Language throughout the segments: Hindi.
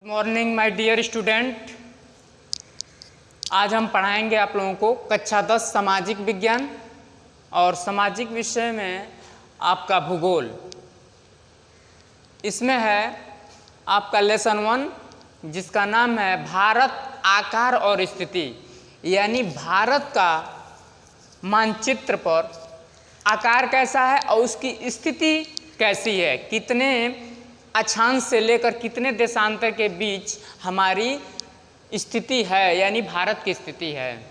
Morning my dear student. आज हम पढ़ाएंगे आप लोगों को कक्षा 10 सामाजिक विज्ञान और सामाजिक विषय में आपका भूगोल। इसमें है आपका लेसन 1 जिसका नाम है भारत आकार और स्थिति, यानी भारत का मानचित्र पर आकार कैसा है और उसकी स्थिति कैसी है, कितने अक्षांश से लेकर कितने देशांतर के बीच हमारी स्थिति है, यानी भारत की स्थिति है।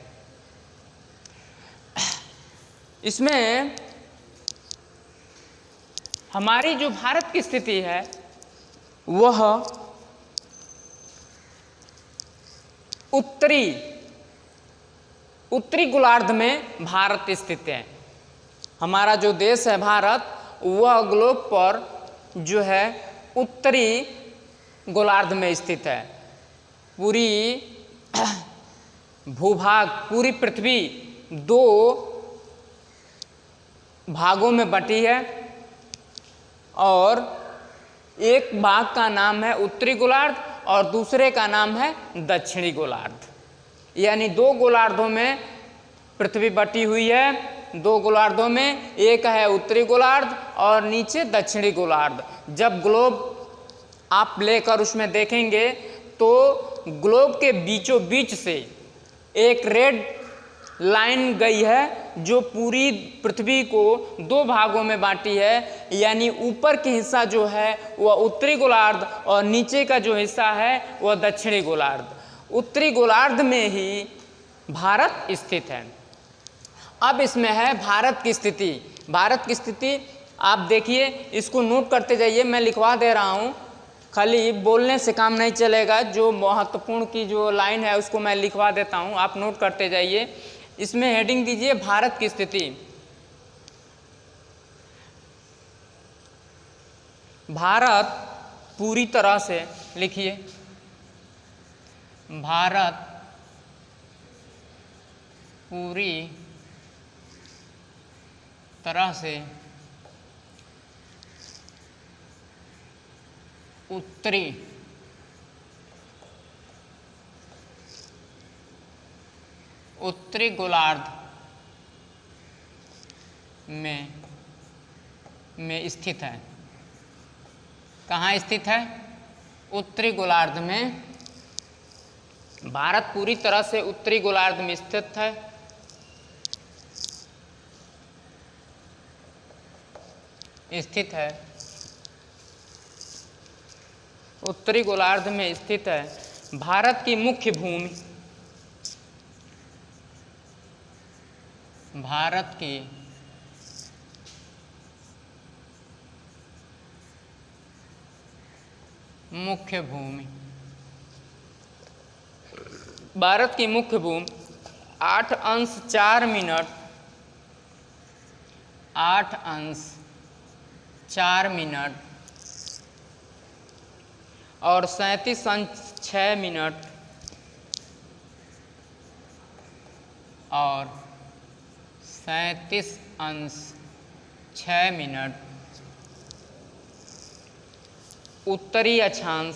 इसमें हमारी जो भारत की स्थिति है वह उत्तरी गोलार्ध में भारत स्थित है। हमारा जो देश है भारत, वह ग्लोब पर जो है उत्तरी गोलार्ध में स्थित है। पूरी भूभाग, पूरी पृथ्वी 2 भागों में बटी है और एक भाग का नाम है उत्तरी गोलार्ध और दूसरे का नाम है दक्षिणी गोलार्ध, यानी 2 गोलार्धों में पृथ्वी बटी हुई है। 2 गोलार्धों में एक है उत्तरी गोलार्ध और नीचे दक्षिणी गोलार्ध। जब ग्लोब आप लेकर उसमें देखेंगे तो ग्लोब के बीचों बीच से एक रेड लाइन गई है जो पूरी पृथ्वी को 2 भागों में बांटी है, यानी ऊपर की हिस्सा जो है वह उत्तरी गोलार्ध और नीचे का जो हिस्सा है वह दक्षिणी गोलार्ध। उत्तरी गोलार्ध में ही भारत स्थित है। अब इसमें है भारत की स्थिति। भारत की स्थिति आप देखिए, इसको नोट करते जाइए, मैं लिखवा दे रहा हूँ, खाली बोलने से काम नहीं चलेगा। जो महत्वपूर्ण की जो लाइन है उसको मैं लिखवा देता हूँ, आप नोट करते जाइए। इसमें हेडिंग दीजिए भारत की स्थिति। भारत पूरी तरह से लिखिए, भारत पूरी तरह से उत्तरी गोलार्ध में स्थित है। कहाँ स्थित है? उत्तरी गोलार्ध में। भारत पूरी तरह से उत्तरी गोलार्ध में स्थित है। उत्तरी गोलार्ध में स्थित है। भारत की मुख्य भूमि, भारत की मुख्य भूमि, भारत की मुख्य भूमि 8 अंश 4 मिनट 8 अंश 4 मिनट और 37 अंश 6 मिनट और 37 अंश 6 मिनट उत्तरी अक्षांश,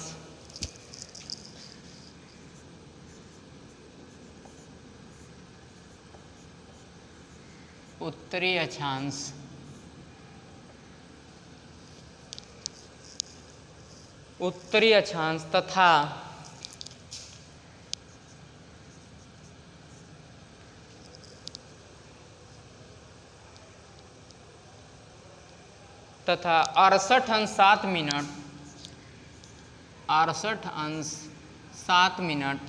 उत्तरी अक्षांश तथा 68 अंश 7 मिनट 68 अंश 7 मिनट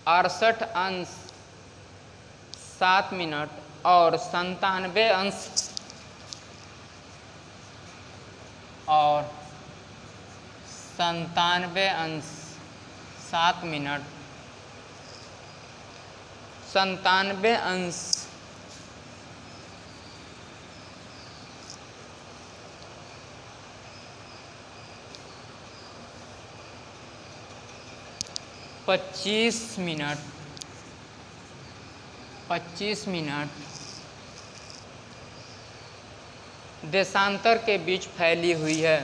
68 अंश 7 मिनट और 97 अंश और 97 अंश 7 मिनट 97 अंश 25 मिनट 25 मिनट देशांतर के बीच फैली हुई है।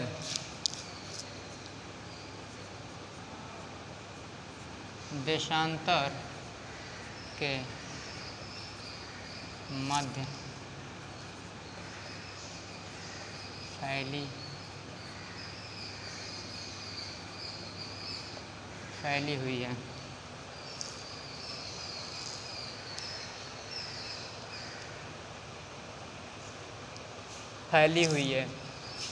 देशांतर के मध्य फैली हुई है।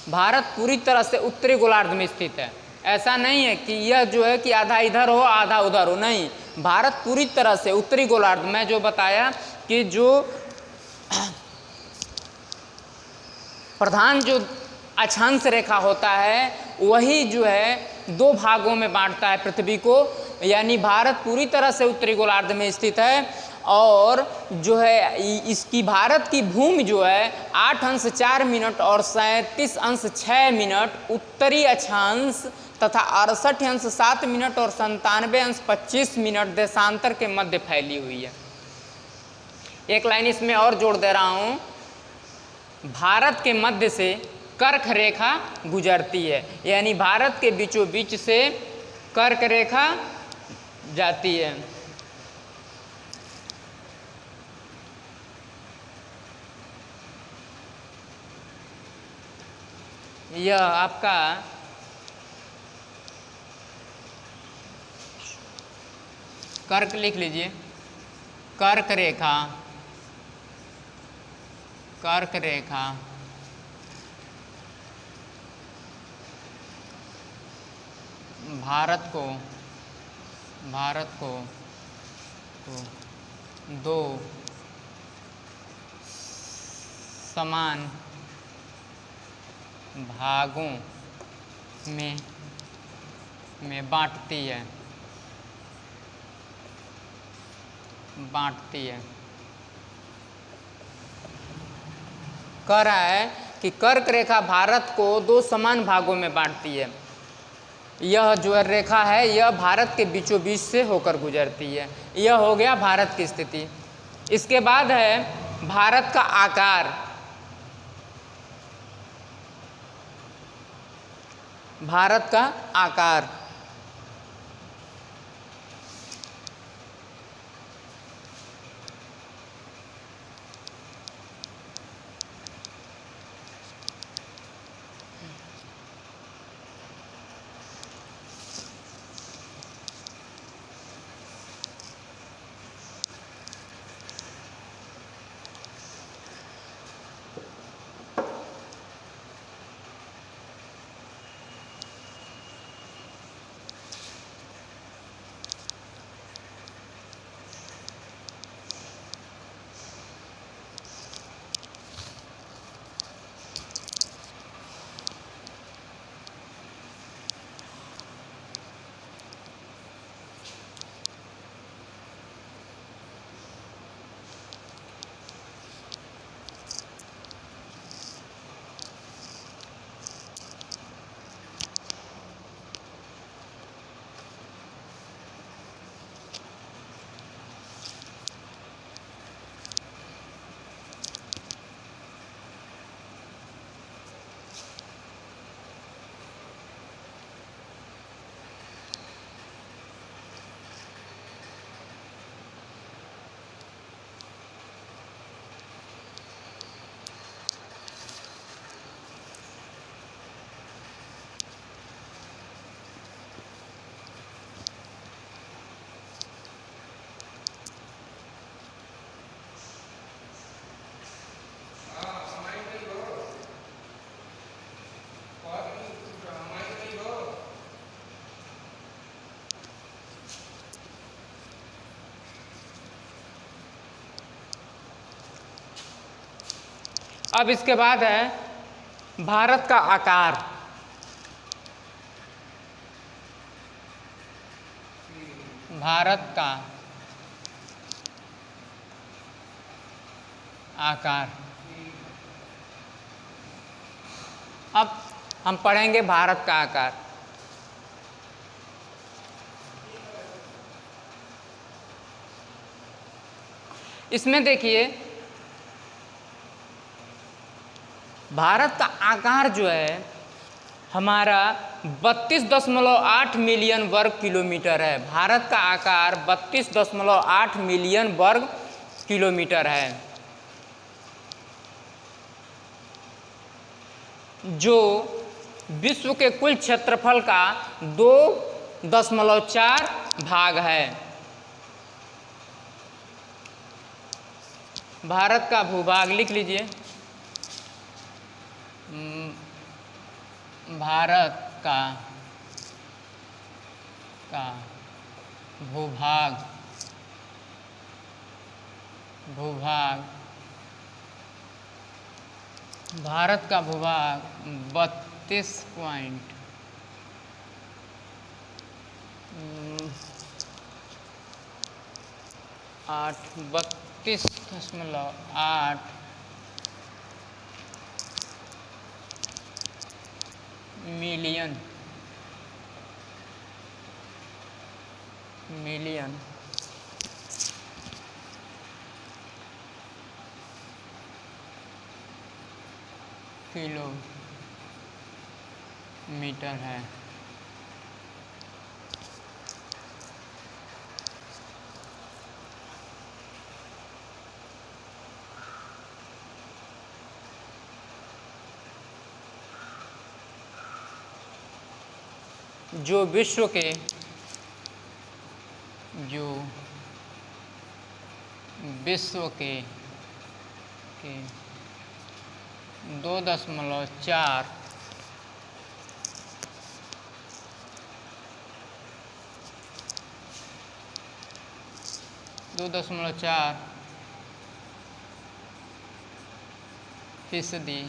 भारत पूरी तरह से उत्तरी गोलार्ध में स्थित है। ऐसा नहीं है कि यह जो है कि आधा इधर हो आधा उधर हो, नहीं, भारत पूरी तरह से उत्तरी गोलार्ध में, जो बताया कि जो प्रधान जो अक्षांश रेखा होता है वही जो है दो भागों में बांटता है पृथ्वी को, यानी भारत पूरी तरह से उत्तरी गोलार्ध में स्थित है। और जो है इसकी भारत की भूमि जो है 8 अंश 4 मिनट और 37 अंश 6 मिनट उत्तरी अक्षांश तथा 68 अंश 7 मिनट और 97 अंश 25 मिनट देशांतर के मध्य फैली हुई है। एक लाइन इसमें और जोड़ दे रहा हूँ, भारत के मध्य से कर्क रेखा गुजरती है, यानी भारत के बीचों बीच से कर्क रेखा जाती है। यह आपका कर्क लिख लीजिए, कर्क रेखा भारत को दो समान भागों में बांटती है। कह रहा है कि कर्क रेखा भारत को दो समान भागों में बांटती है। यह जो रेखा है यह भारत के बीचों बीच से होकर गुजरती है। यह हो गया भारत की स्थिति। इसके बाद है भारत का आकार। भारत का आकार अब इसके बाद है भारत का आकार। भारत का आकार। अब हम पढ़ेंगे भारत का आकार। इसमें देखिए भारत का आकार जो है हमारा 32.8 मिलियन वर्ग किलोमीटर है। भारत का आकार 32.8 मिलियन वर्ग किलोमीटर है, जो विश्व के कुल क्षेत्रफल का 2.4 भाग है। भारत का भूभाग लिख लीजिए। भारत का भूभाग भारत का भूभाग 32.8 मिलियन किलोमीटर है। जो विश्व के 2.4 फीसदी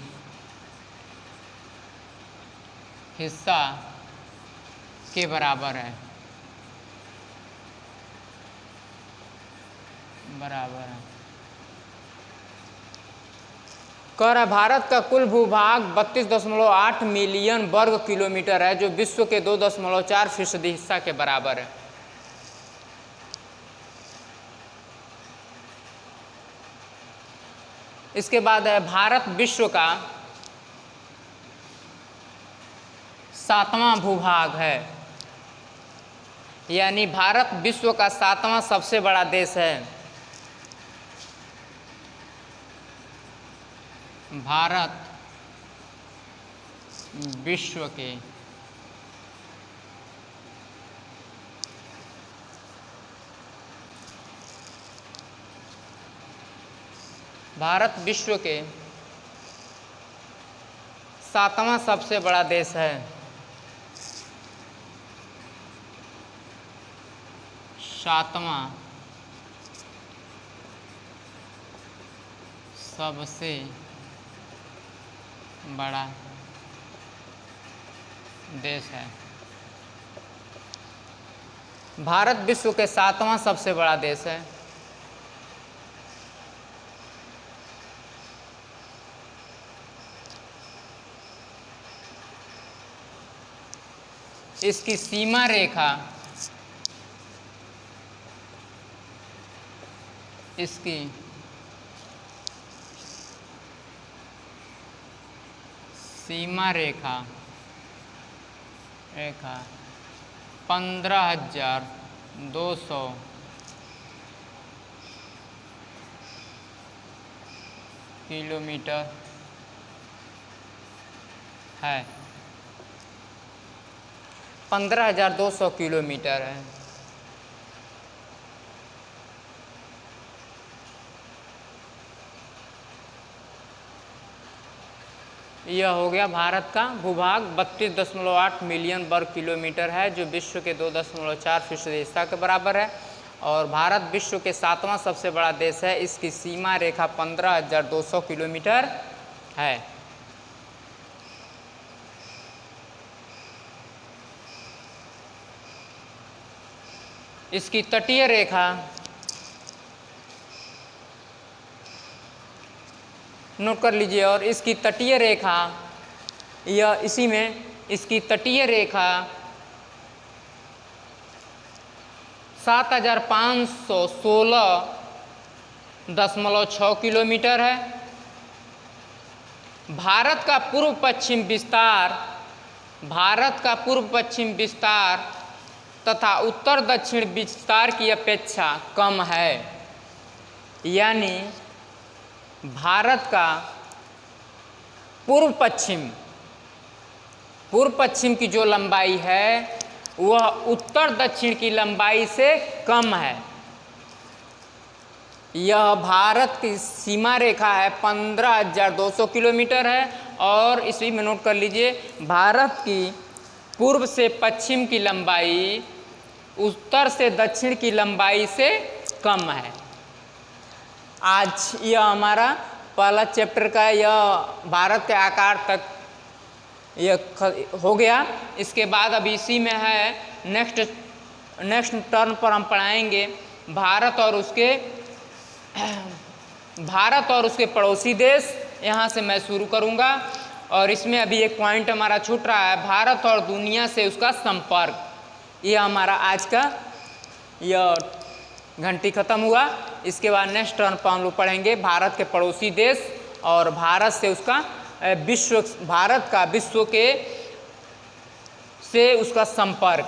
हिस्सा के बराबर है। कह रहा भारत का कुल भूभाग 32.8 मिलियन वर्ग किलोमीटर है, जो विश्व के 2.4% हिस्सा के बराबर है। इसके बाद है भारत विश्व का 7वां भूभाग है, यानी भारत विश्व का 7वां सबसे बड़ा देश है। भारत विश्व के भारत विश्व के 7वां सबसे बड़ा देश है। 7वां सबसे बड़ा देश है। भारत विश्व के 7वां सबसे बड़ा देश है। इसकी सीमा रेखा इसकी सीमा रेखा 15,200 किलोमीटर है। 15,200 किलोमीटर है। यह हो गया भारत का भूभाग 32.8 मिलियन वर्ग किलोमीटर है, जो विश्व के 2.4% हिस्सा के बराबर है। और भारत विश्व के 7वां सबसे बड़ा देश है। इसकी सीमा रेखा 15,200 किलोमीटर है। इसकी तटीय रेखा नोट कर लीजिए। और इसकी तटीय रेखा यह इसी में इसकी तटीय रेखा 7,516.6 किलोमीटर है। भारत का पूर्व पश्चिम विस्तार भारत का पूर्व पश्चिम विस्तार तथा उत्तर दक्षिण विस्तार की अपेक्षा कम है। यानी भारत का पूर्व पश्चिम की जो लंबाई है वह उत्तर दक्षिण की लंबाई से कम है। यह भारत की सीमा रेखा है 15,200 किलोमीटर है। और इसी में नोट कर लीजिए, भारत की पूर्व से पश्चिम की लंबाई उत्तर से दक्षिण की लंबाई से कम है। आज यह हमारा पहला चैप्टर का यह भारत के आकार तक यह हो गया। इसके बाद अब इसी में है नेक्स्ट टर्न पर हम पढ़ाएंगे भारत और उसके पड़ोसी देश। यहाँ से मैं शुरू करूँगा और इसमें अभी एक पॉइंट हमारा छूट रहा है, भारत और दुनिया से उसका संपर्क। यह हमारा आज का यह घंटी खत्म हुआ। इसके बाद नेक्स्ट टर्न पर हम लोग पढ़ेंगे भारत के पड़ोसी देश और भारत से उसका भारत का विश्व से उसका संपर्क।